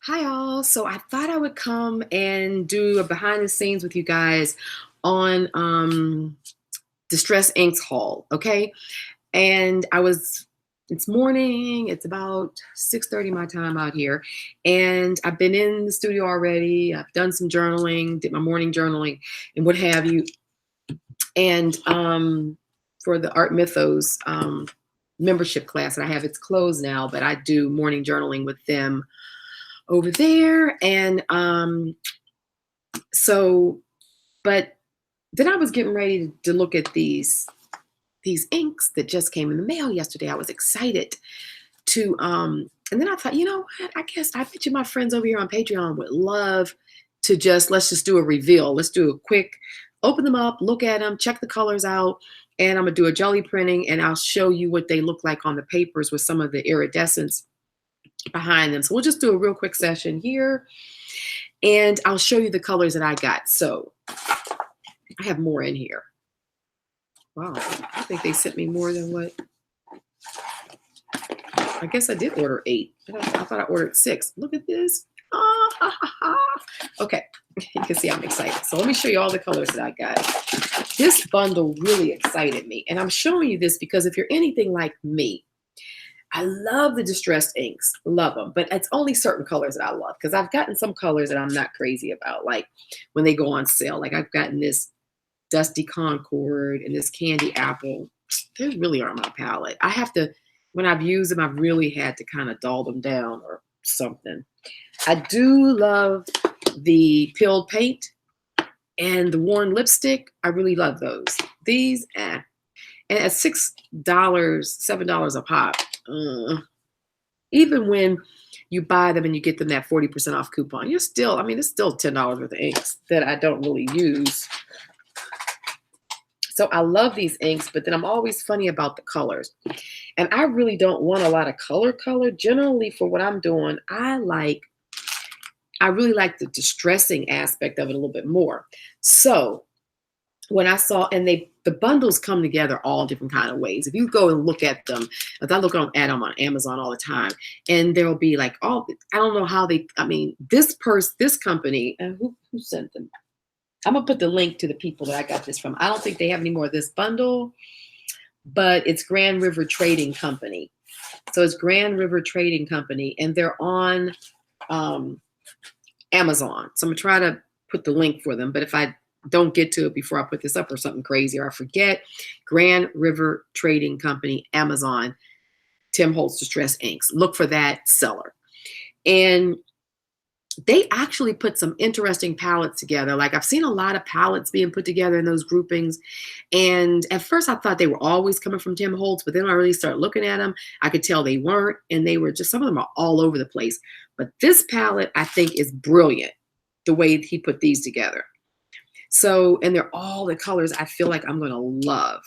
Hi all. So I thought I would come and do a behind the scenes with you guys on Distress Inks haul, okay? And it's morning, it's about 6:30 my time out here, and I've been in the studio already. I've done some journaling, did my morning journaling and what have you. And for the Art Mythos membership class that I have, it's closed now, but I do morning journaling with them over there. And so, but then I was getting ready to look at these inks that just came in the mail yesterday. I was excited to and then I thought, you know what? I guess I bet you my friends over here on Patreon would love to let's just do a reveal. Let's do a quick open them up, look at them, check the colors out, and I'm gonna do a jelly printing and I'll show you what they look like on the papers with some of the iridescence behind them. So we'll just do a real quick session here and I'll show you the colors that I got. So I have more in here. Wow, I think they sent me more than what. I guess I did order 8. I thought I ordered 6. Look at this. Okay, you can see I'm excited. So let me show you all the colors that I got. This bundle really excited me. And I'm showing you this because if you're anything like me, I love the distressed inks, love them, but it's only certain colors that I love because I've gotten some colors that I'm not crazy about, like when they go on sale. Like I've gotten this Dusty Concord and this Candy Apple. They really aren't my palette. I have to, when I've used them, I've really had to kind of dull them down or something. I do love the Pilled Paint and the Worn Lipstick. I really love those. These, And at $6, $7 a pop, even when you buy them and you get them that 40% off coupon, you're still, I mean, it's still $10 worth of inks that I don't really use. So I love these inks, but then I'm always funny about the colors. And I really don't want a lot of color. Generally for what I'm doing, I really like the distressing aspect of it a little bit more. So when I saw, and the bundles come together all different kind of ways. If you go and look at them, if I look at them on Amazon all the time, and there'll be like, I don't know how this company, and who sent them? I'm gonna put the link to the people that I got this from. I don't think they have any more of this bundle, but it's Grand River Trading Company. So it's Grand River Trading Company, and they're on Amazon. So I'm gonna try to put the link for them, but if I don't get to it before I put this up or something crazy or I forget, Grand River Trading Company, Amazon, Tim Holtz Distress Inks. Look for that seller. And they actually put some interesting palettes together. Like I've seen a lot of palettes being put together in those groupings. And at first I thought they were always coming from Tim Holtz, but then when I really started looking at them, I could tell they weren't. And they were just, some of them are all over the place. But this palette I think is brilliant, the way he put these together. So, and they're all the colors I feel like I'm going to love.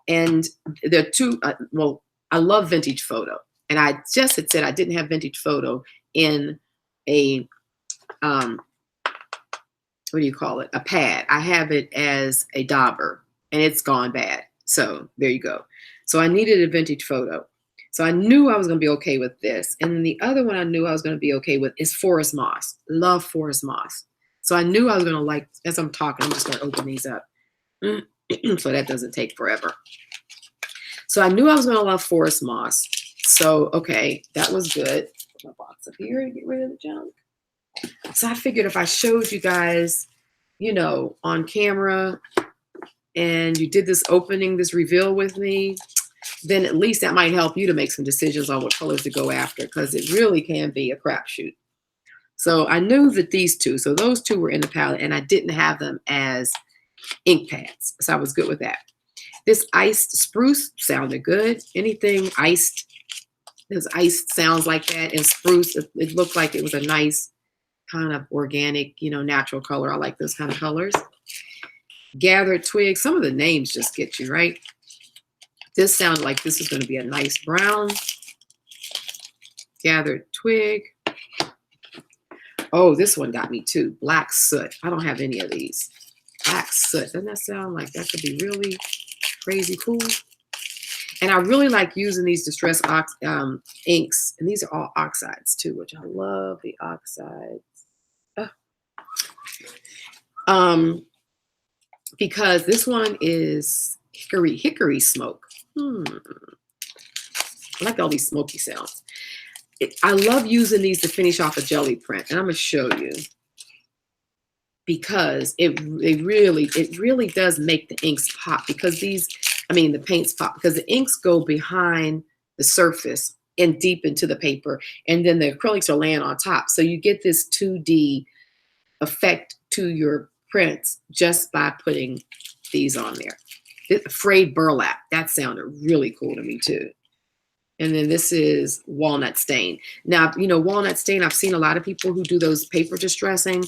And they're two, I love Vintage Photo. And I just had said I didn't have Vintage Photo in a, what do you call it? A pad. I have it as a dauber and it's gone bad. So there you go. So I needed a Vintage Photo. So I knew I was going to be okay with this. And then the other one I knew I was going to be okay with is Forest Moss. Love Forest Moss. So I knew I was going to like, as I'm talking, I'm just going to open these up so that doesn't take forever. So I knew I was going to love Forest Moss. So, okay, that was good. Put my box up here to get rid of the junk. So I figured if I showed you guys, you know, on camera and you did this opening, this reveal with me, then at least that might help you to make some decisions on what colors to go after because it really can be a crapshoot. So I knew that these two, so those two were in the palette and I didn't have them as ink pads. So I was good with that. This iced spruce sounded good. Anything iced, this iced sounds like that. And spruce, it looked like it was a nice kind of organic, you know, natural color. I like those kind of colors. Gathered twig, some of the names just get you, right? This sounded like this is going to be a nice brown. Gathered twig. Oh, this one got me too. Black soot. I don't have any of these. Black soot. Doesn't that sound like that could be really crazy cool? And I really like using these distress inks. And these are all oxides too, which I love the oxides. Because this one is hickory smoke. I like all these smoky sounds. I love using these to finish off a jelly print, and I'm gonna show you because it really does make the inks pop because the paints pop because the inks go behind the surface and deep into the paper, and then the acrylics are laying on top. So you get this 2D effect to your prints just by putting these on there. Frayed burlap, that sounded really cool to me too. And then this is walnut stain. Now, walnut stain, I've seen a lot of people who do those paper distressing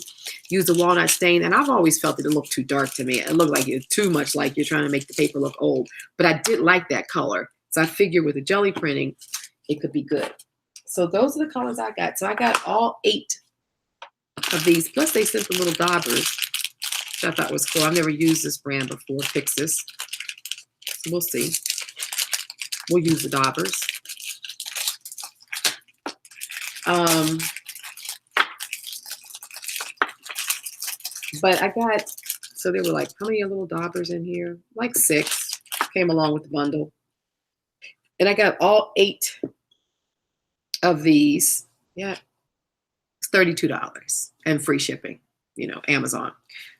use the walnut stain, and I've always felt that it looked too dark to me. It looked like it's too much like you're trying to make the paper look old. But I did like that color. So I figured with the jelly printing, it could be good. So those are the colors I got. So I got all 8 of these. Plus they sent the little daubers, which I thought was cool. I've never used this brand before, Pixis. So we'll see. We'll use the daubers. But I got, so there were like, how many little daubers in here? Like 6 came along with the bundle. And I got all 8 of these. Yeah, it's $32 and free shipping, Amazon.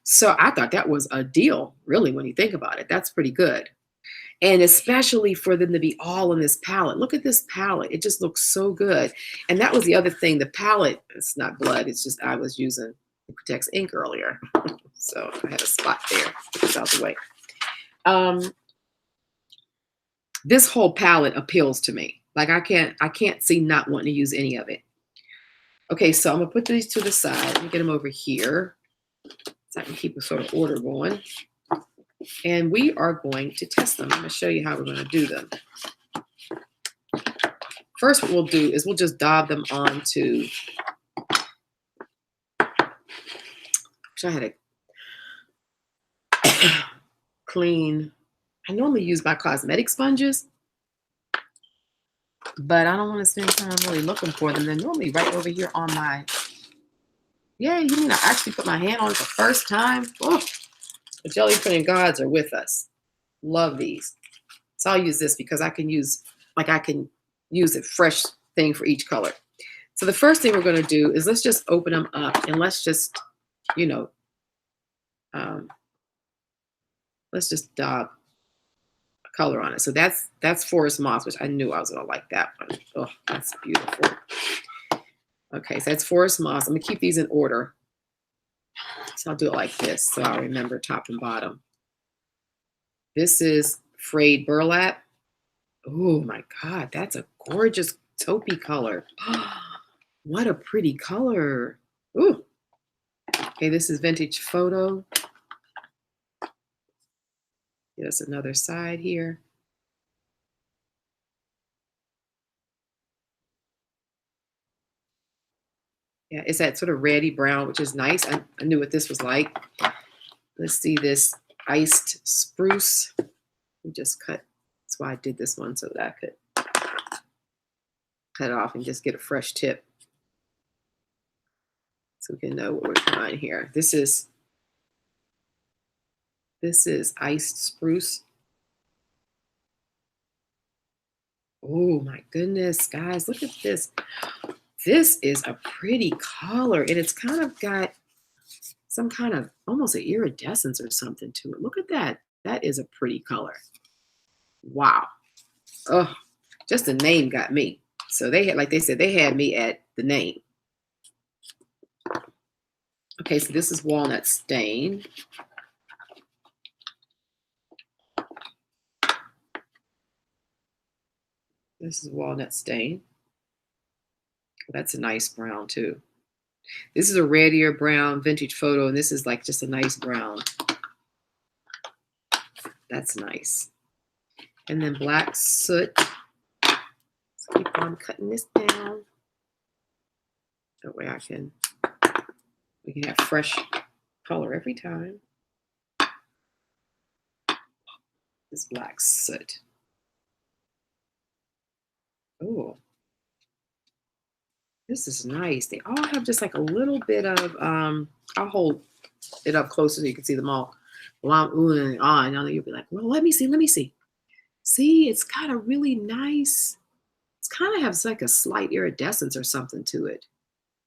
So I thought that was a deal, really, when you think about it. That's pretty good. And especially for them to be all in this palette. Look at this palette. It just looks so good. And that was the other thing. The palette, it's not blood. It's just I was using the Protects ink earlier. So I had a spot there. Put this out the way. This whole palette appeals to me. Like I can't see not wanting to use any of it. Okay, so I'm going to put these to the side. Let me get them over here so I can keep a sort of order going. And we are going to test them. I'm going to show you how we're going to do them. First, what we'll do is we'll just daub them onto. I had a clean. I normally use my cosmetic sponges, but I don't want to spend time really looking for them. They're normally right over here on my. Yeah, you mean I actually put my hand on it the first time? Oh. The jelly printing gods are with us. Love these. So I'll use this because I can use a fresh thing for each color. So the first thing we're going to do is let's just open them up and let's just, let's just daub a color on it. So that's Forest Moss, which I knew I was going to like that one. Oh, that's beautiful. Okay, so that's Forest Moss. I'm going to keep these in order. So I'll do it like this so I'll remember top and bottom. This is Frayed Burlap. Oh my God, that's a gorgeous taupey color. What a pretty color. Ooh. Okay, this is Vintage Photo. Get us another side here. Yeah, it's that sort of reddy brown, which is nice. I knew what this was like. Let's see this Iced Spruce. We just cut. That's why I did this one so that I could cut it off and just get a fresh tip. So we can know what we're trying here. This is Iced Spruce. Oh my goodness, guys, look at this. This is a pretty color, and it's kind of got some kind of almost an iridescence or something to it. Look at that. That is a pretty color. Wow. Oh, just the name got me. So they had, like they said, they had me at the name. Okay, so this is Walnut Stain. This is Walnut Stain. That's a nice brown too. This is a reddier brown Vintage Photo, and this is like just a nice brown. That's nice. And then Black Soot. Let's keep on cutting this down. That way we can have fresh color every time. This Black Soot. Oh, this is nice. They all have just like a little bit of, I'll hold it up closer so you can see them all. Well, I'm oohing and ahhing. And you'll be like, well, let me see, let me see. See, it's got a really nice, it's kind of has like a slight iridescence or something to it.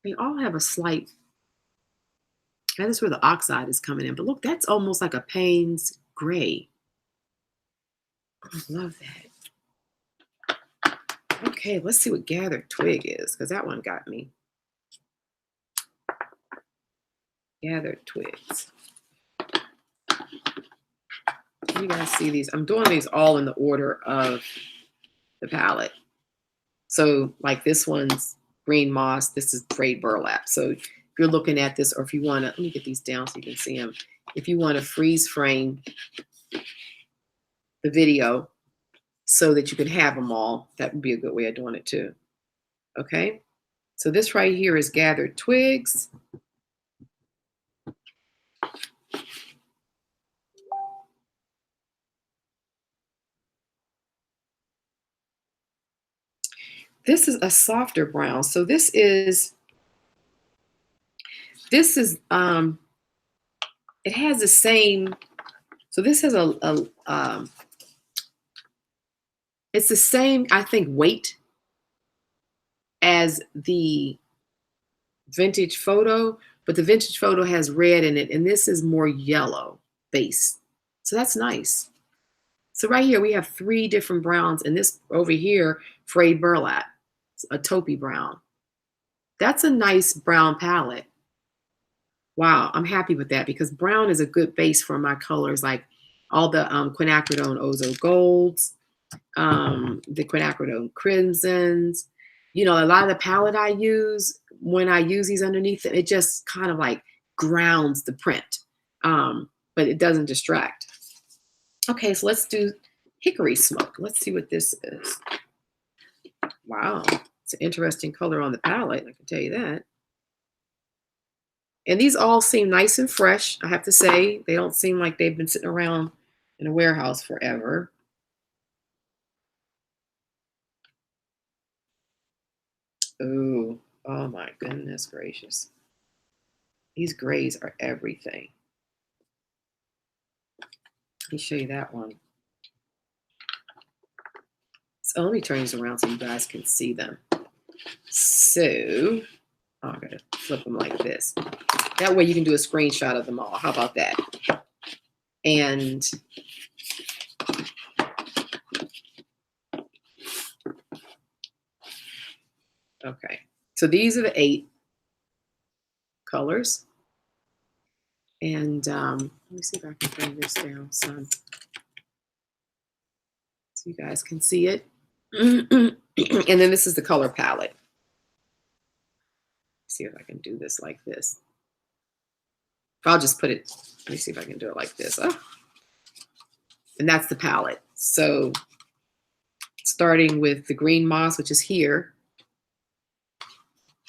They all have a slight, and that's where the oxide is coming in. But look, that's almost like a Payne's gray. I love that. Okay, let's see what gathered twig is, because that one got me. Gathered twigs. You guys see these? I'm doing these all in the order of the palette. So like this one's green moss, this is frayed burlap. So if you're looking at this, or if you want to, let me get these down so you can see them. If you want to freeze frame the video so that you can have them all, that would be a good way of doing it too. Okay, so this right here is gathered twigs. This is a softer brown. So this is it has the same, so this has it's the same, I think, weight as the vintage photo, but the vintage photo has red in it, and this is more yellow base. So that's nice. So right here we have 3 different browns, and this over here, frayed burlap, a taupey brown. That's a nice brown palette. Wow, I'm happy with that because brown is a good base for my colors, like all the quinacridone ozo golds, the quinacridone crimsons. You know, a lot of the palette I use, when I use these underneath it, it just kind of like grounds the print, but it doesn't distract. Okay, so let's do hickory smoke. Let's see what this is. Wow, it's an interesting color on the palette, I can tell you that. And these all seem nice and fresh, I have to say. They don't seem like they've been sitting around in a warehouse forever. Ooh, oh my goodness gracious. These grays are everything. Let me show you that one. So let me turn these around so you guys can see them. So, oh, I'm gonna flip them like this. That way you can do a screenshot of them all. How about that? And okay, so these are the 8 colors. And let me see if I can bring this down some so you guys can see it. And then this is the color palette. See if I can do this like this. I'll just put it, let me see if I can do it like this. Oh. And that's the palette. So starting with the green moss, which is here.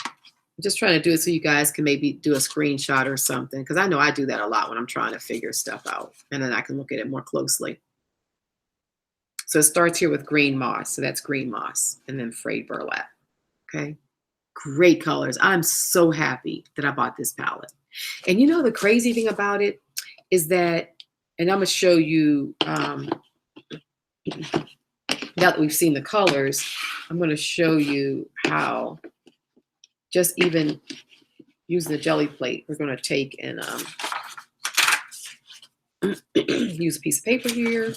I'm just trying to do it so you guys can maybe do a screenshot or something, because I know I do that a lot when I'm trying to figure stuff out, and then I can look at it more closely. So it starts here with green moss. So that's green moss, and then frayed burlap. Okay. Great colors. I'm so happy that I bought this palette. And you know, the crazy thing about it is that, and I'm going to show you, now that we've seen the colors, I'm going to show you how just even using the jelly plate, we're going to take and use a piece of paper here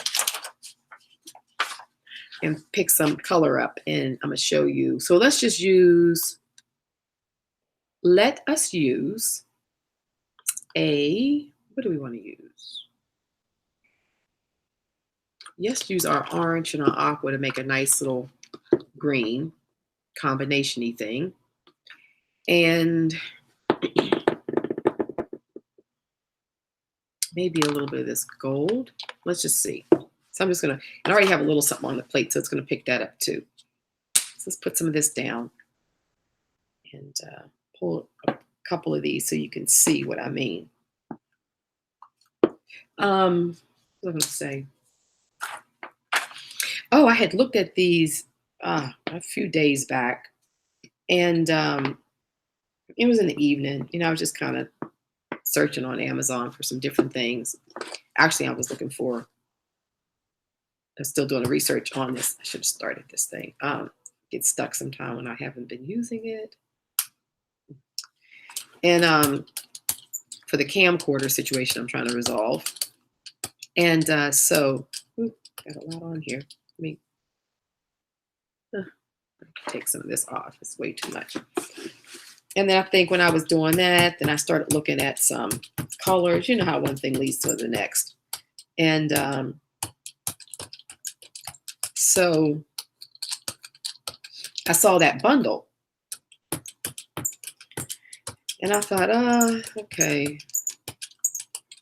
and pick some color up, and I'm going to show you. So let's just use, let us use a, what do we want to use? Let's use our orange and our aqua to make a nice little green combination-y thing. And maybe a little bit of this gold. Let's just see. So I'm just gonna, and I already have a little something on the plate, so it's gonna pick that up too. So let's put some of this down and pull a couple of these so you can see what I mean. What was I gonna say? Oh, I had looked at these a few days back. And it was in the evening. I was just kind of searching on Amazon for some different things. Actually, I was looking for, I'm still doing the research on this. I should have started this thing. Get stuck sometime when I haven't been using it. And for the camcorder situation I'm trying to resolve. And so, got a lot on here. Let me take some of this off. It's way too much. And then I think when I was doing that, then I started looking at some colors. You know how one thing leads to the next. And so I saw that bundle. And I thought, okay,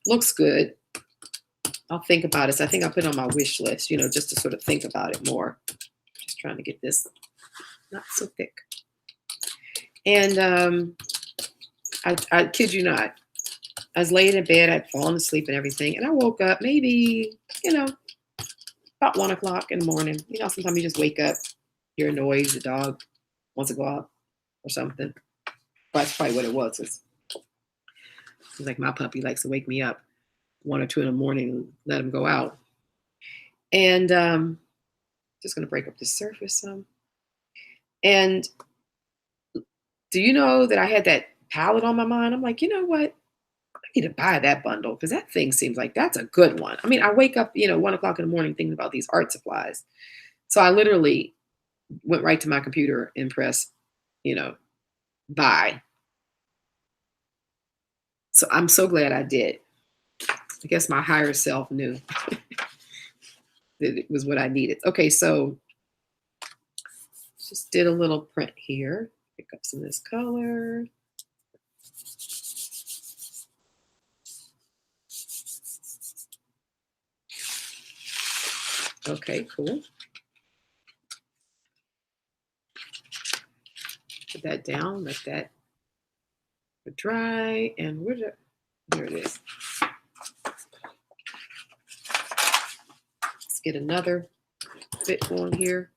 looks good. I'll think about it. So I think I put it on my wish list, just to sort of think about it more. Just trying to get this not so thick. And I kid you not, I was laying in bed, I'd fallen asleep and everything. And I woke up maybe, about 1 o'clock in the morning. Sometimes you just wake up, hear a noise, the dog wants to go out or something. But that's probably what it was. It's like my puppy likes to wake me up 1 or 2 in the morning and let him go out. And just going to break up the surface some. And do you know that I had that palette on my mind? I'm like, you know what? I need to buy that bundle because that thing seems like that's a good one. I mean, I wake up, 1 o'clock in the morning thinking about these art supplies. So I literally went right to my computer and pressed, buy. So I'm so glad I did. I guess my higher self knew that it was what I needed. Okay, so just did a little print here. Pick up some of this color. Okay, cool. Put that down, let that dry, and there it is. Let's get another bit going here.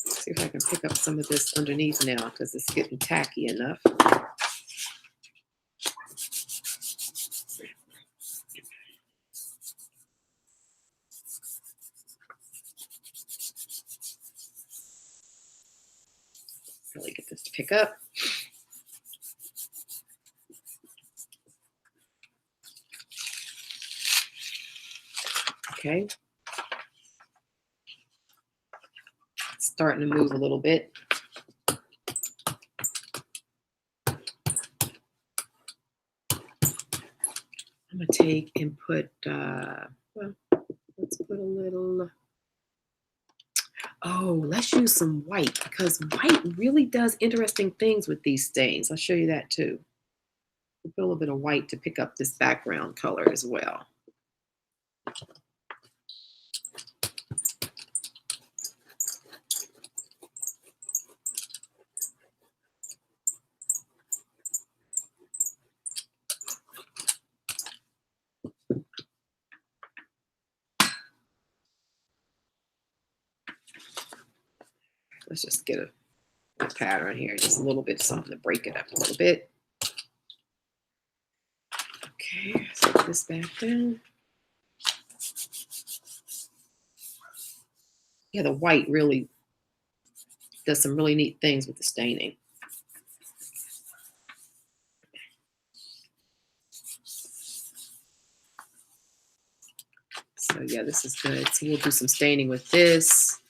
See if I can pick up some of this underneath now because it's getting tacky enough. Really get this to pick up. Okay. It's starting to move a little bit. I'm going to take and put, let's put a little, let's use some white because white really does interesting things with these stains. I'll show you that too. We'll put a little bit of white to pick up this background color as well. Let's just get a pattern here, just a little bit, something to break it up a little bit. Okay, set this back down. Yeah, the white really does some really neat things with the staining. So yeah, this is good. So we'll do some staining with this.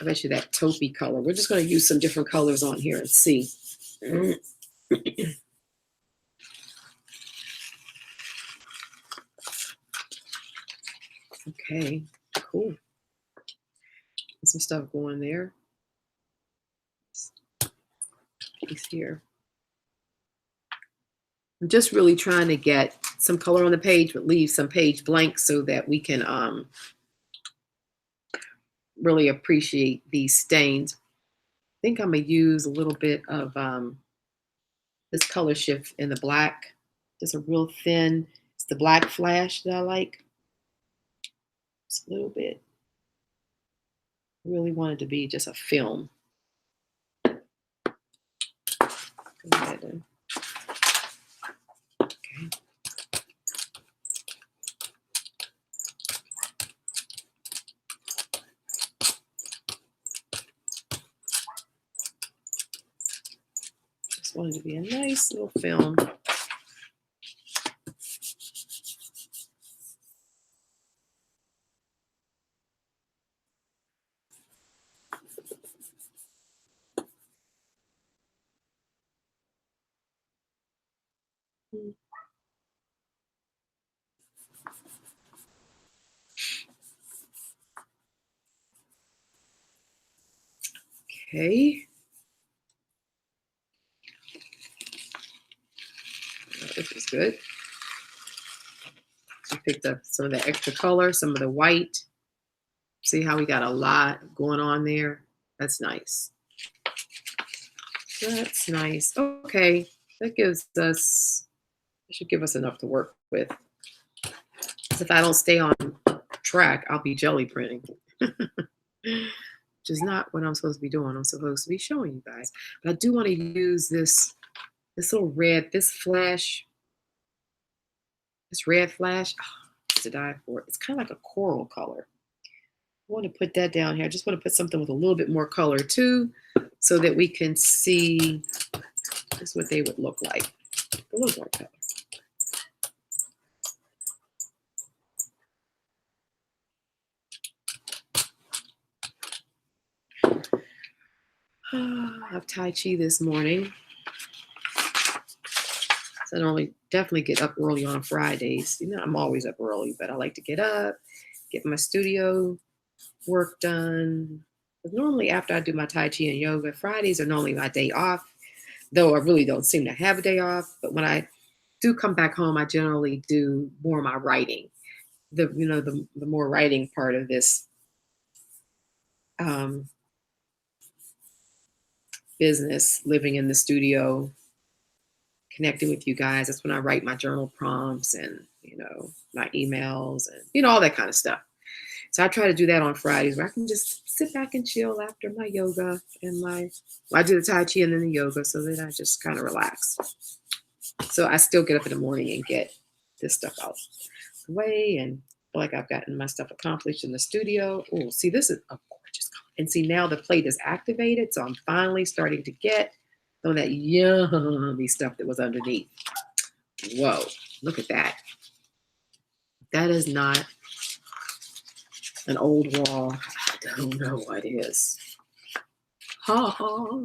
I bet you that taupey color. We're just going to use some different colors on here and see. Okay, cool. Some stuff going there. Piece here. I'm just really trying to get some color on the page, but leave some page blank so that we can really appreciate these stains. I think I'm gonna use a little bit of this color shift in the black. Just a real thin, it's the black flash that I like. Just a little bit. Really want it to be just a film. Go ahead and, okay. Just wanted to be a nice little film. Okay. This is good. I picked up some of the extra color, some of the white. See how we got a lot going on there? That's nice. That's nice. Okay. That gives us, it should give us enough to work with. Because if I don't stay on track, I'll be jelly printing. Which is not what I'm supposed to be doing. I'm supposed to be showing you guys. But I do want to use this little red, this red flash. Oh, to die for it. It's kind of like a coral color. I want to put that down here. I just want to put something with a little bit more color too, so that we can see just what they would look like. A little more color. I have Tai Chi this morning. So I normally definitely get up early on Fridays. You know, I'm always up early, but I like to get up, get my studio work done. But normally after I do my Tai Chi and yoga, Fridays are normally my day off, though I really don't seem to have a day off. But when I do come back home, I generally do more of my writing. The more writing part of this um, business, living in the studio, connecting with you guys. That's when I write my journal prompts and, my emails and, all that kind of stuff. So I try to do that on Fridays where I can just sit back and chill after my yoga and I do the Tai Chi and then the yoga so that I just kind of relax. So I still get up in the morning and get this stuff out the way and feel like I've gotten my stuff accomplished in the studio. Oh, see, this is a gorgeous color. And see, now the plate is activated. So I'm finally starting to get some of that yummy stuff that was underneath. Whoa, look at that. That is not an old wall. I don't know what is. Ha ha.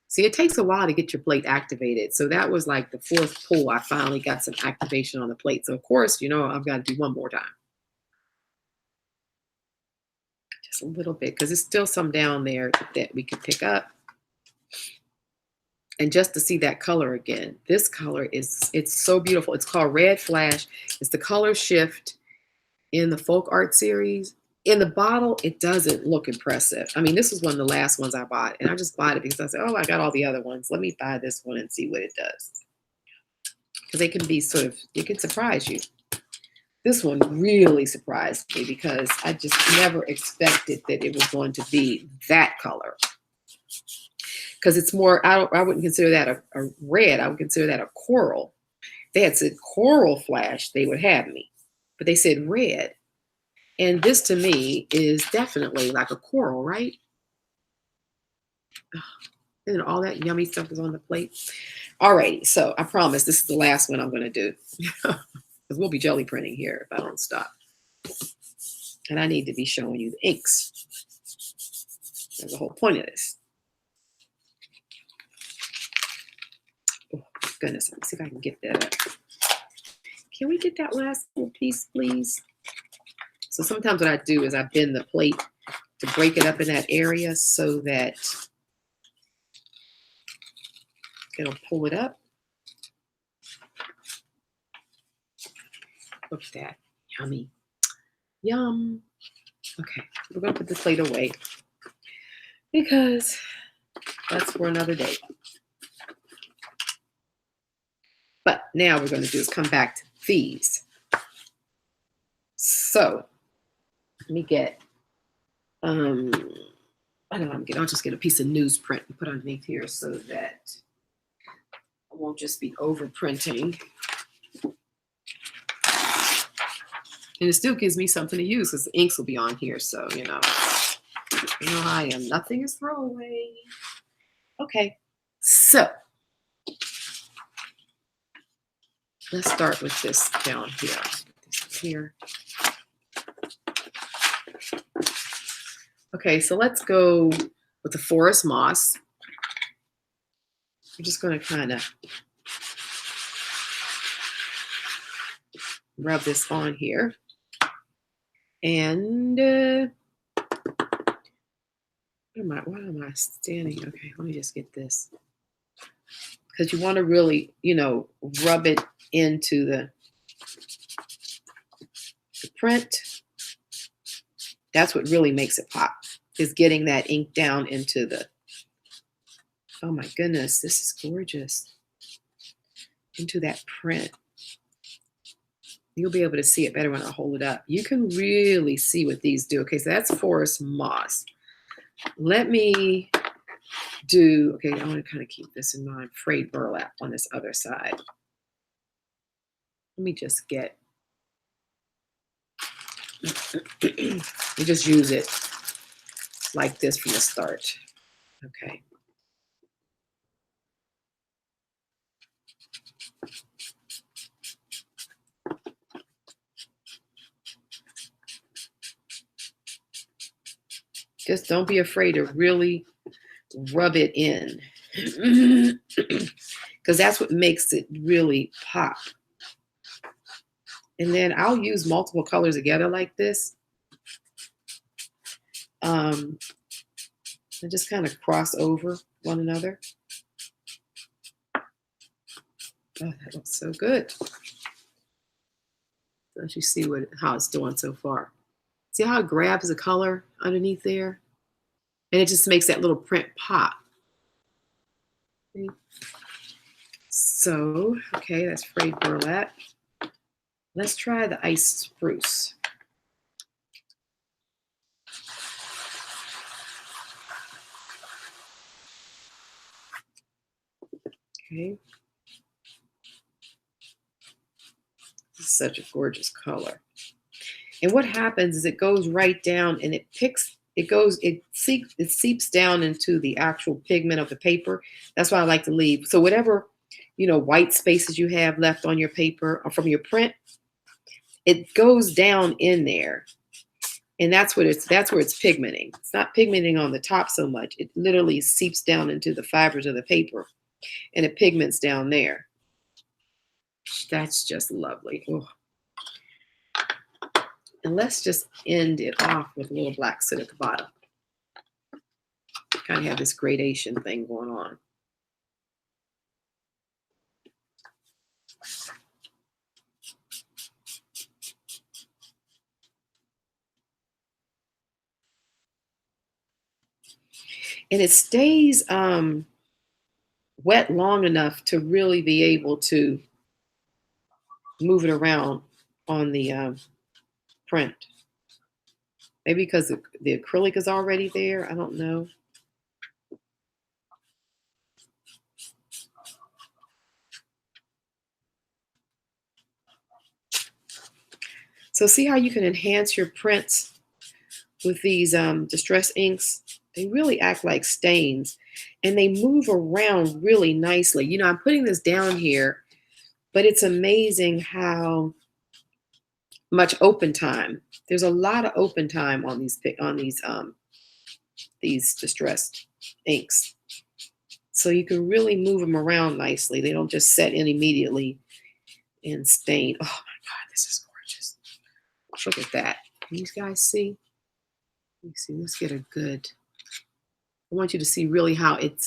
See, it takes a while to get your plate activated. So that was like the fourth pull. I finally got some activation on the plate. So of course, I've got to do one more time. Just a little bit, because there's still some down there that we could pick up. And just to see that color again, this color it's so beautiful. It's called Red Flash. It's the color shift in the folk art series. In the bottle, it doesn't look impressive. I mean, this was one of the last ones I bought, and I just bought it because I said, oh, I got all the other ones. Let me buy this one and see what it does. Because they can be it can surprise you. This one really surprised me because I just never expected that it was going to be that color. Because it's more, I wouldn't consider that a red. I would consider that a coral. They had said coral flash, they would have me. But they said red. And this to me is definitely like a coral, right? And all that yummy stuff is on the plate. Alrighty, so I promise this is the last one I'm going to do. Because we'll be jelly printing here if I don't stop. And I need to be showing you the inks. That's the whole point of this. Oh, goodness, let me see if I can get that up. Can we get that last little piece, please? So sometimes what I do is I bend the plate to break it up in that area so that it'll pull it up. Look at that. Yummy. Yum. Okay, we're going to put the plate away because that's for another day. But now we're going to do is come back to these. So let me get Um, I don't know. I'll just get a piece of newsprint and put underneath here so that I won't just be over printing. And it still gives me something to use because the inks will be on here. So, you know how I am. Nothing is throwaway. Okay. So let's start with this down here. This here. Okay, so let's go with the forest moss. I'm just going to kind of rub this on here. And why am I standing? Okay, let me just get this. Because you want to really, rub it into the print. That's what really makes it pop, is getting that ink down into the, oh my goodness, this is gorgeous. Into that print. You'll be able to see it better when I hold it up. You can really see what these do. Okay, so that's forest moss. Let me do, okay, I want to kind of keep this in mind, frayed burlap on this other side. Let me just get, you just use it like this from the start. Okay. Just don't be afraid to really rub it in, because that's what makes it really pop. And then I'll use multiple colors together like this. And just kind of cross over one another. Oh, that looks so good. Don't you see how it's doing so far? See how it grabs the color underneath there? And it just makes that little print pop. Okay. So, okay, that's frayed burlap. Let's try the ice spruce. Okay. This is such a gorgeous color. And what happens is it goes right down and it seeps down into the actual pigment of the paper. That's why I like to leave. So whatever, white spaces you have left on your paper or from your print, it goes down in there. And that's where it's pigmenting. It's not pigmenting on the top so much. It literally seeps down into the fibers of the paper and it pigments down there. That's just lovely. Oh. And let's just end it off with a little black soot at the bottom. Kind of have this gradation thing going on. And it stays wet long enough to really be able to move it around on the print. Maybe because the acrylic is already there. I don't know. So see how you can enhance your prints with these distress inks? They really act like stains and they move around really nicely. I'm putting this down here, but it's amazing how much open time. There's a lot of open time on these distressed inks. So you can really move them around nicely. They don't just set in immediately and stain. Oh my God, this is gorgeous. Look at that. Can you guys see? Let me see. Let's get a good. I want you to see really how it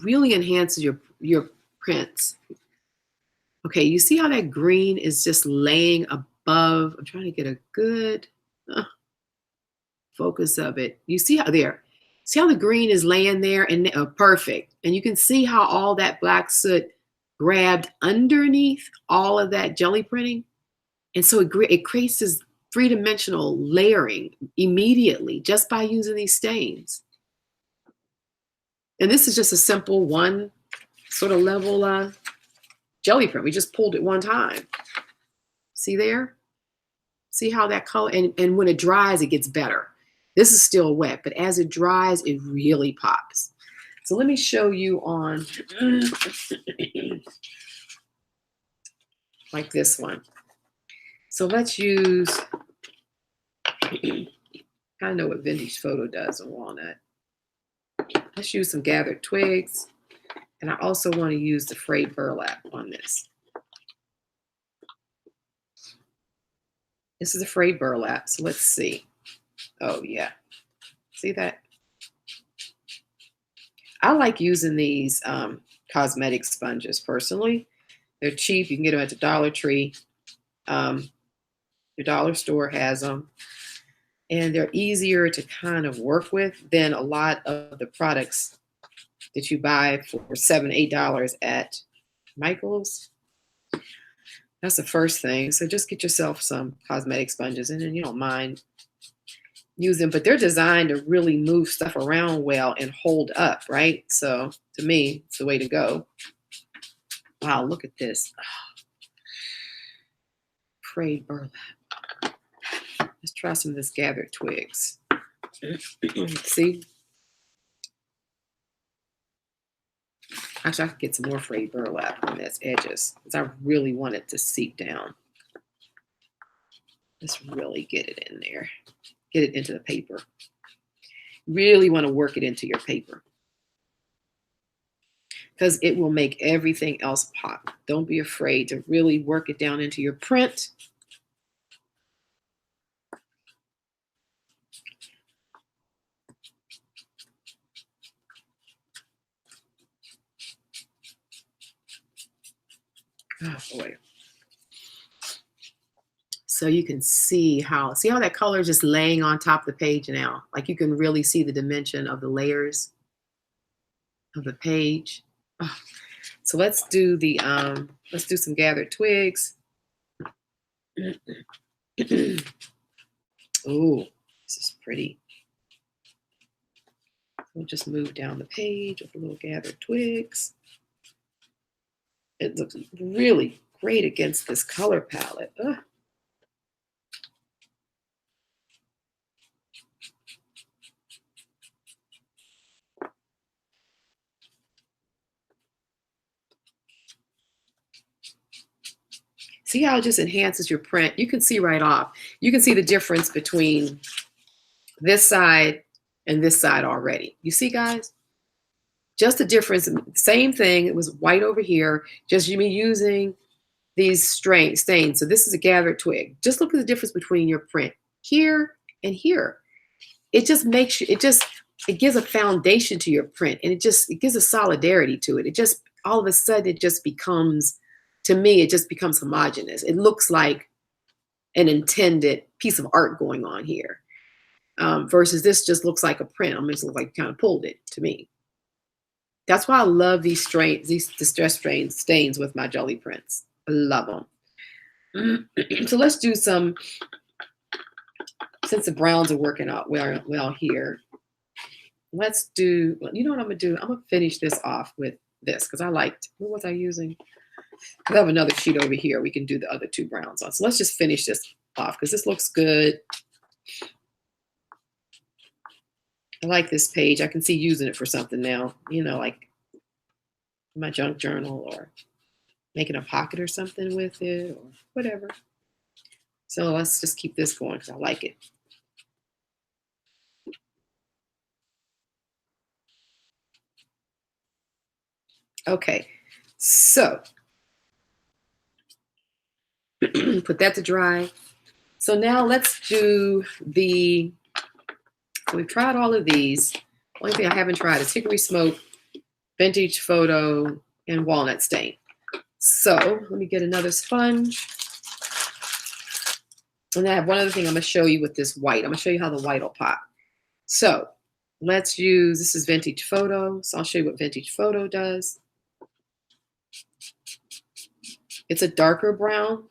really enhances your prints. Okay, you see how that green is just laying above. I'm trying to get a good focus of it. You see how the green is laying there and perfect. And you can see how all that black soot grabbed underneath all of that jelly printing. And so it creates three-dimensional layering immediately just by using these stains. And this is just a simple one sort of level jelly print. We just pulled it one time. See there? See how that color, and when it dries, it gets better. This is still wet, but as it dries, it really pops. So let me show you on like this one. So let's use, I kind of know what Vintage Photo does on walnut. Let's use some gathered twigs. And I also want to use the frayed burlap on this. This is a frayed burlap. So let's see. Oh, yeah. See that? I like using these cosmetic sponges personally. They're cheap. You can get them at the Dollar Tree. Your dollar store has them. And they're easier to kind of work with than a lot of the products that you buy for $7, $8 at Michael's. That's the first thing. So just get yourself some cosmetic sponges, and then you don't mind use them, but they're designed to really move stuff around well and hold up, right? So to me, it's the way to go. Wow, look at this. Frayed burlap. Let's try some of this gathered twigs. See? Actually, I could get some more frayed burlap on its edges because I really want it to seep down. Let's really get it in there. Get it into the paper. Really want to work it into your paper because it will make everything else pop. Don't be afraid to really work it down into your print. Oh boy. So you can see how that color is just laying on top of the page now. Like you can really see the dimension of the layers of the page. Oh. So let's do some gathered twigs. Oh, this is pretty. We'll just move down the page with a little gathered twigs. It looks really great against this color palette. Ugh. See how it just enhances your print? You can see right off. You can see the difference between this side and this side already. You see, guys? Just the difference. Same thing. It was white over here. Just you using these stains. So this is a gathered twig. Just look at the difference between your print here and here. It just makes you, it gives a foundation to your print, and it gives a solidarity to it. It just, all of a sudden, it just becomes, to me, it just becomes homogeneous. It looks like an intended piece of art going on here. Versus this just looks like a print. I mean, it looks like you kind of pulled it to me. That's why I love these distress stains with my jelly prints. I love them. So let's do some, since the browns are working out well here, let's do, you know what I'm gonna do? I'm gonna finish this off with this because what was I using? I have another sheet over here. We can do the other two browns on. So let's just finish this off because this looks good. I like this page. I can see using it for something now, like my junk journal or making a pocket or something with it or whatever. So let's just keep this going because I like it. Okay, so put that to dry. So now let's do so we've tried all of these. Only thing I haven't tried is Hickory Smoke, Vintage Photo, and Walnut Stain. So let me get another sponge. And I have one other thing I'm going to show you with this white. I'm going to show you how the white will pop. So let's use, this is Vintage Photo. So I'll show you what Vintage Photo does. It's a darker brown.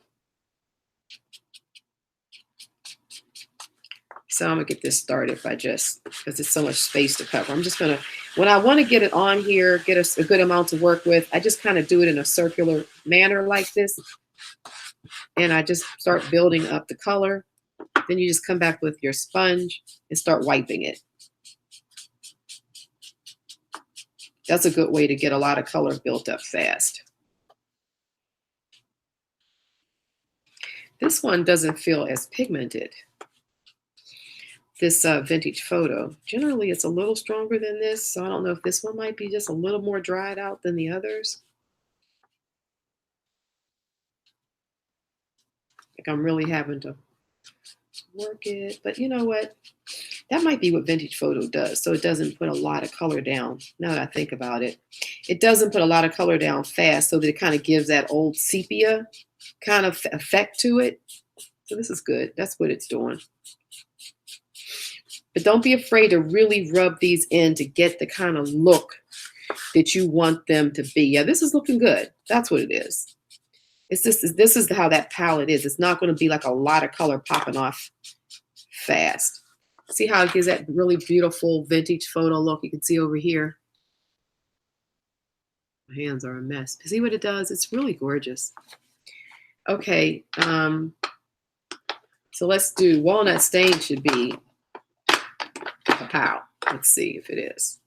So I'm gonna get this started by just, because it's so much space to cover. I'm just gonna, when I want to get it on here, get a good amount to work with, I just kind of do it in a circular manner like this. And I just start building up the color. Then you just come back with your sponge and start wiping it. That's a good way to get a lot of color built up fast. This one doesn't feel as pigmented. This vintage photo. Generally, it's a little stronger than this, so I don't know if this one might be just a little more dried out than the others. Like I'm really having to work it, but you know what? That might be what vintage photo does. So it doesn't put a lot of color down. Now that I think about it, it doesn't put a lot of color down fast, so that it kind of gives that old sepia kind of effect to it. So this is good. That's what it's doing. But don't be afraid to really rub these in to get the kind of look that you want them to be. Yeah, this is looking good. That's what it is. It's just, this is how that palette is. It's not going to be like a lot of color popping off fast. See how it gives that really beautiful vintage photo look? You can see over here. My hands are a mess. See what it does? It's really gorgeous. Okay, so let's do walnut stain. Should be a pow. Let's see if it is.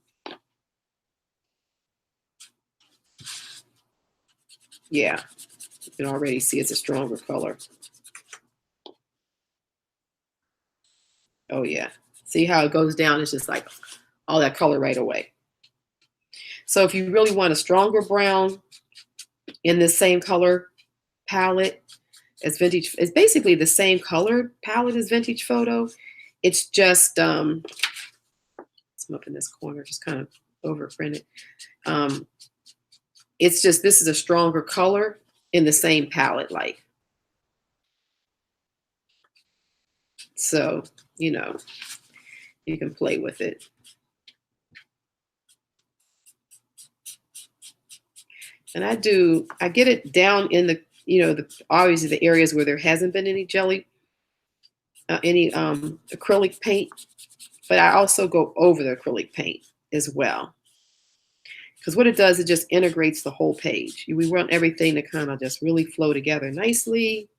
Yeah, you can already see it's a stronger color. Oh yeah, see how it goes down? It's just like all that color right away. So if you really want a stronger brown in this same color palette as vintage, it's basically the same color palette as vintage photo. It's just some up in this corner, just kind of overprinted. It's just, this is a stronger color in the same palette, like. So, you know, you can play with it. And I get it down in the, you know, obviously the areas where there hasn't been any jelly, any acrylic paint, but I also go over the acrylic paint as well. Because what it does, it just integrates the whole page. We want everything to kind of just really flow together nicely.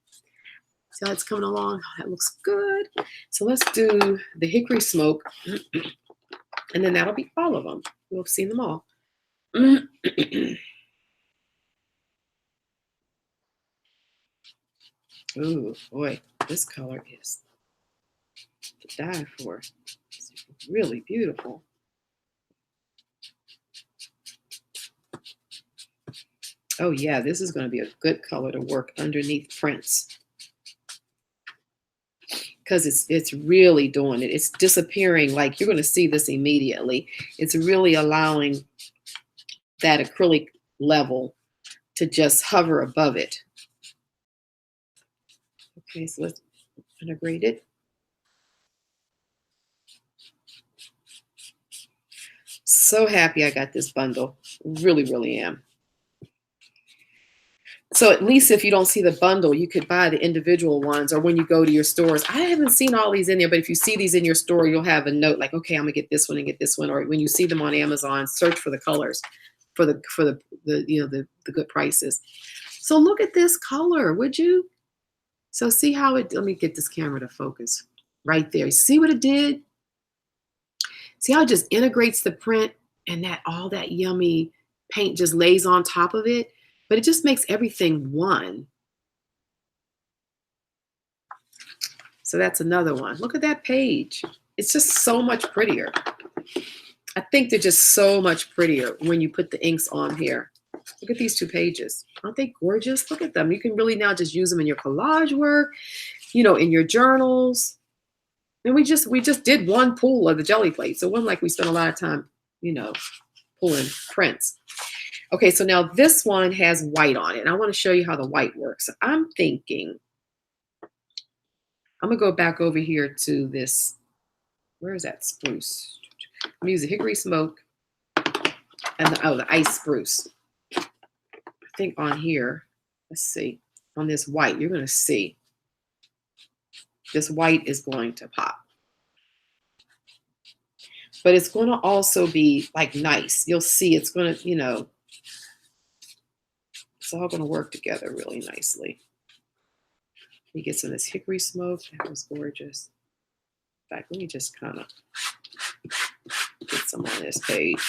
See how it's coming along? That looks good. So let's do the hickory smoke, and then that'll be all of them. We'll have seen them all. Ooh, boy, this color is to die for. It's really beautiful. Oh yeah, this is going to be a good color to work underneath prints, because it's really doing it. It's disappearing. Like, you're going to see this immediately. It's really allowing that acrylic level to just hover above it. Okay, so let's integrate it. So happy I got this bundle. Really, really am. So at least if you don't see the bundle, you could buy the individual ones, or when you go to your stores. I haven't seen all these in there, but if you see these in your store, you'll have a note like, okay, I'm gonna get this one and get this one. Or when you see them on Amazon, search for the colors for the you know, the good prices. So look at this color, would you? So see how it, let me get this camera to focus right there. See what it did? See how it just integrates the print, and that all that yummy paint just lays on top of it, but it just makes everything one. So that's another one. Look at that page. It's just so much prettier. I think they're just so much prettier when you put the inks on here. Look at these two pages. Aren't they gorgeous? Look at them. You can really now just use them in your collage work, you know, in your journals. And we just did one pull of the jelly plate. So it wasn't like we spent a lot of time, you know, pulling prints. Okay, so now this one has white on it. And I want to show you how the white works. So I'm thinking, I'm going to go back over here to this. Where is that spruce? I'm using hickory smoke and the ice spruce. I think on here, let's see, on this white, you're going to see this white is going to pop. but it's going to also be like nice. You'll see it's going to, it's all going to work together really nicely. You get some of this hickory smoke. That was gorgeous. In fact, let me just kind of get some on this page.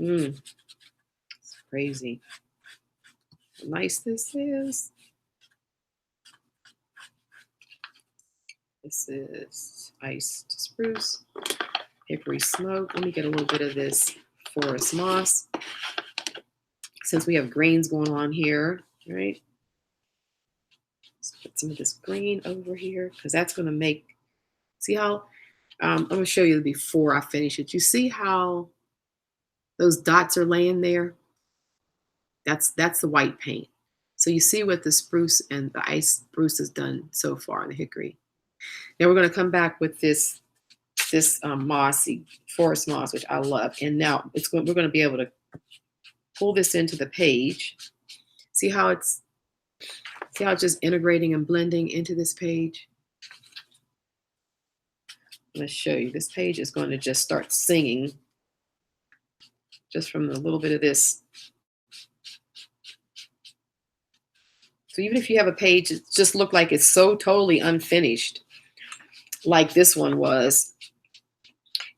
It's crazy. How nice this is. This is iced spruce, hickory smoke. Let me get a little bit of this forest moss. Since we have grains going on here, right? Let's put some of this green over here because that's going to make, see how, I'm going to show you before I finish it. You see how those dots are laying there? That's the white paint. So you see what the spruce and the ice spruce has done so far in the hickory. Now we're going to come back with this mossy forest moss, which I love. And now we're going to be able to pull this into the page. See how it's just integrating and blending into this page? I'm going to show you. This page is going to just start singing just from a little bit of this. So even if you have a page that just look like it's so totally unfinished, like this one was,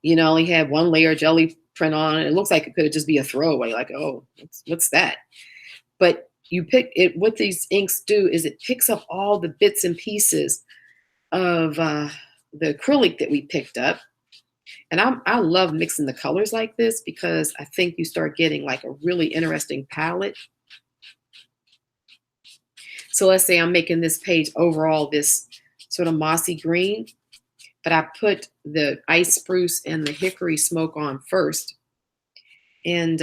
only had one layer of jelly print on it. It looks like it could just be a throwaway, like, oh, what's that? But you pick it, what these inks do is it picks up all the bits and pieces of the acrylic that we picked up. And I love mixing the colors like this because I think you start getting like a really interesting palette. So let's say I'm making this page overall this sort of mossy green, but I put the ice spruce and the hickory smoke on first. And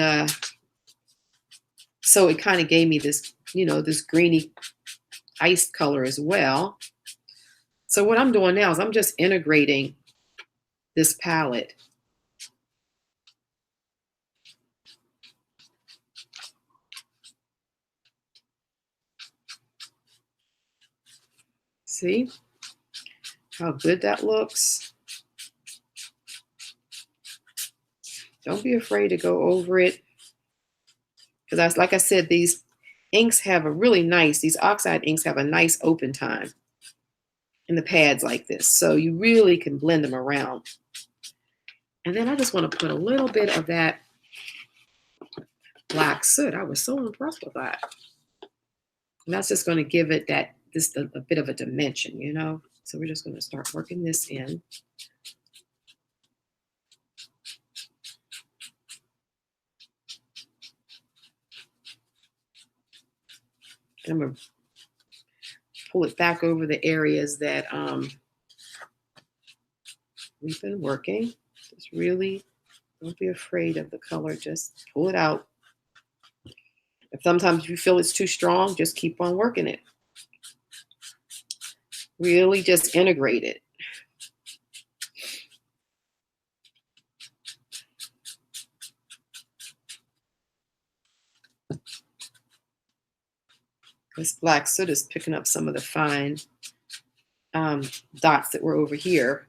so it kind of gave me this, this greeny ice color as well. So what I'm doing now is I'm just integrating this palette. See how good that looks? Don't be afraid to go over it. Because like I said, these inks have a really nice, these oxide inks have a nice open time in the pads like this. So you really can blend them around. And then I just want to put a little bit of that black soot. I was so impressed with that. And that's just going to give it a bit of a dimension, So we're just going to start working this in. And I'm going to pull it back over the areas that we've been working. Just really don't be afraid of the color. Just pull it out. If sometimes you feel it's too strong, just keep on working it. Really just integrate it. This black soot is picking up some of the fine dots that were over here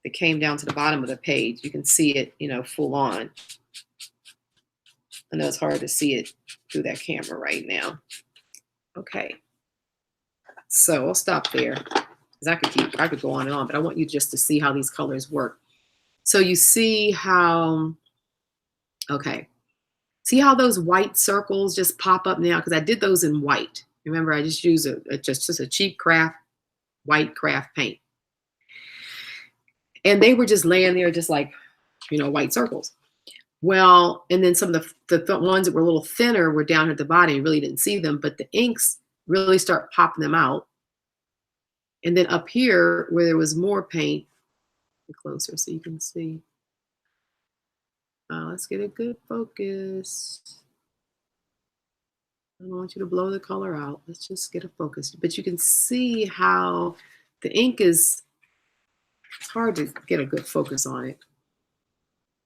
that came down to the bottom of the page. You can see it, full on. I know it's hard to see it through that camera right now. Okay. So I'll stop there because I could go on and on, but I want you just to see how these colors work. So you see how, okay. See how those white circles just pop up now? Because I did those in white. Remember, I just used just a cheap white craft paint. And they were just laying there just like, white circles. Well, and then some of the ones that were a little thinner were down at the bottom. You really didn't see them, but the inks really start popping them out. And then up here where there was more paint, closer so you can see. Let's get a good focus. I don't want you to blow the color out. Let's just get a focus. But you can see how the ink is, it's hard to get a good focus on it.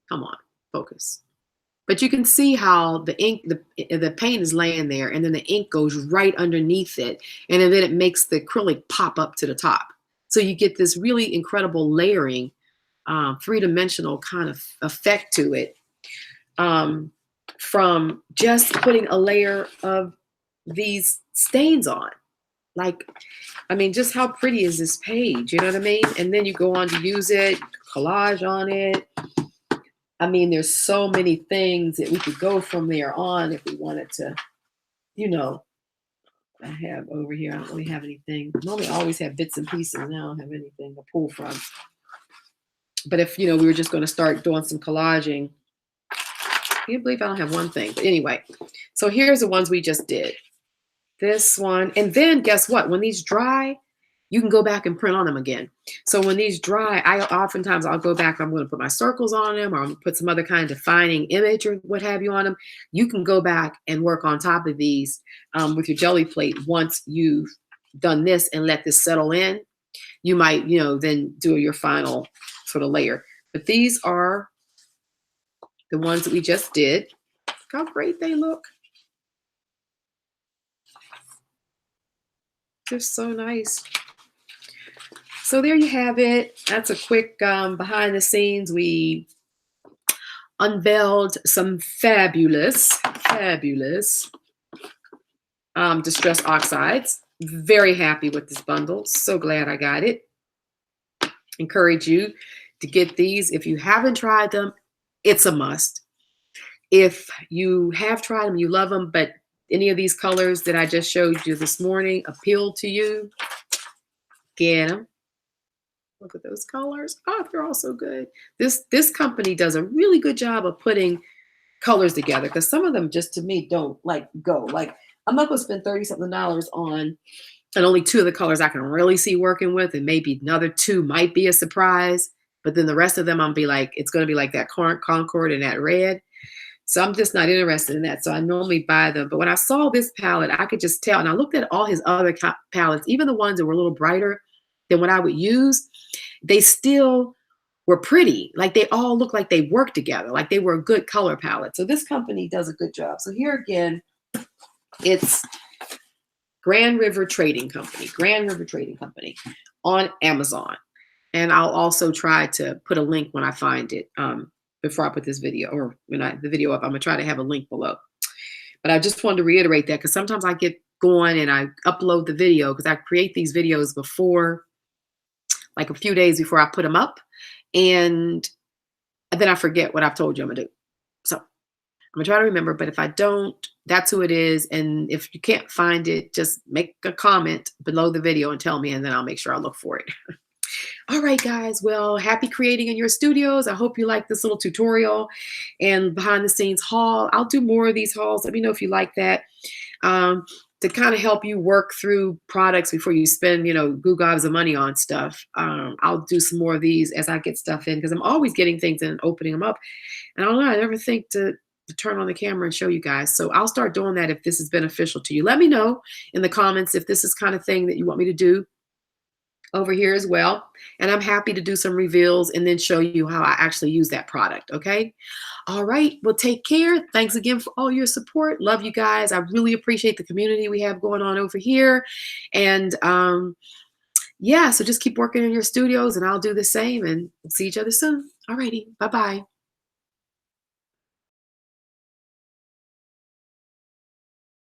Come on, focus. But you can see how the ink, the paint is laying there, and then the ink goes right underneath it, and then it makes the acrylic pop up to the top. So you get this really incredible layering, three-dimensional kind of effect to it, from just putting a layer of these stains on. Like, I mean, just how pretty is this page? You know what I mean? And then you go on to use it, collage on it. I mean, there's so many things that we could go from there on if we wanted to, you know. I have over here, I don't really have anything. Normally I always have bits and pieces. Now I don't have anything to pull from. But if, we were just going to start doing some collaging, I can't believe I don't have one thing. But anyway, so here's the ones we just did. This one. And then guess what? When these dry, you can go back and print on them again. So when these dry, I'll go back, I'm going to put my circles on them, or I'm going to put some other kind of defining image or what have you on them. You can go back and work on top of these with your jelly plate. Once you've done this and let this settle in, you might, then do your final sort of layer. But these are the ones that we just did. Look how great they look. They're so nice. So there you have it. That's a quick behind the scenes. We unveiled some fabulous distress oxides. Very happy with this bundle. So glad I got it. Encourage you to get these. If you haven't tried them, it's a must. If you have tried them, you love them, but any of these colors that I just showed you this morning appeal to you, get them. Look at those colors. Oh, they're all so good. This company does a really good job of putting colors together, because some of them just, to me, don't go. Like, I'm not going to spend $30-something on, and only 2 of the colors I can really see working with, and maybe another 2 might be a surprise. But then the rest of them, I'm be like, it's going to be like that Concord and that red. So I'm just not interested in that. So I normally buy them. But when I saw this palette, I could just tell. And I looked at all his other palettes, even the ones that were a little brighter than what I would use, they still were pretty. Like, they all look like they work together, like they were a good color palette. So this company does a good job. So here again, it's Grand River Trading Company on Amazon. And I'll also try to put a link when I find it, before I put this video, or when the video up, I'm gonna try to have a link below. But I just wanted to reiterate that, because sometimes I get going and I upload the video, because I create these videos before, like a few days before I put them up, and then I forget what I've told you I'm gonna do. So I'm gonna try to remember, but if I don't, that's who it is. And if you can't find it, just make a comment below the video and tell me, and then I'll make sure I look for it. All right, guys. Well, happy creating in your studios. I hope you like this little tutorial and behind the scenes haul. I'll do more of these hauls. Let me know if you like that. To kind of help you work through products before you spend, goo gobs of money on stuff. I'll do some more of these as I get stuff in, because I'm always getting things and opening them up. And I don't know, I never think to turn on the camera and show you guys. So I'll start doing that if this is beneficial to you. Let me know in the comments if this is kind of thing that you want me to do over here as well. And I'm happy to do some reveals and then show you how I actually use that product. Okay. All right. Well, take care. Thanks again for all your support. Love you guys. I really appreciate the community we have going on over here. And yeah, so just keep working in your studios, and I'll do the same, and we'll see each other soon. All righty. Bye-bye.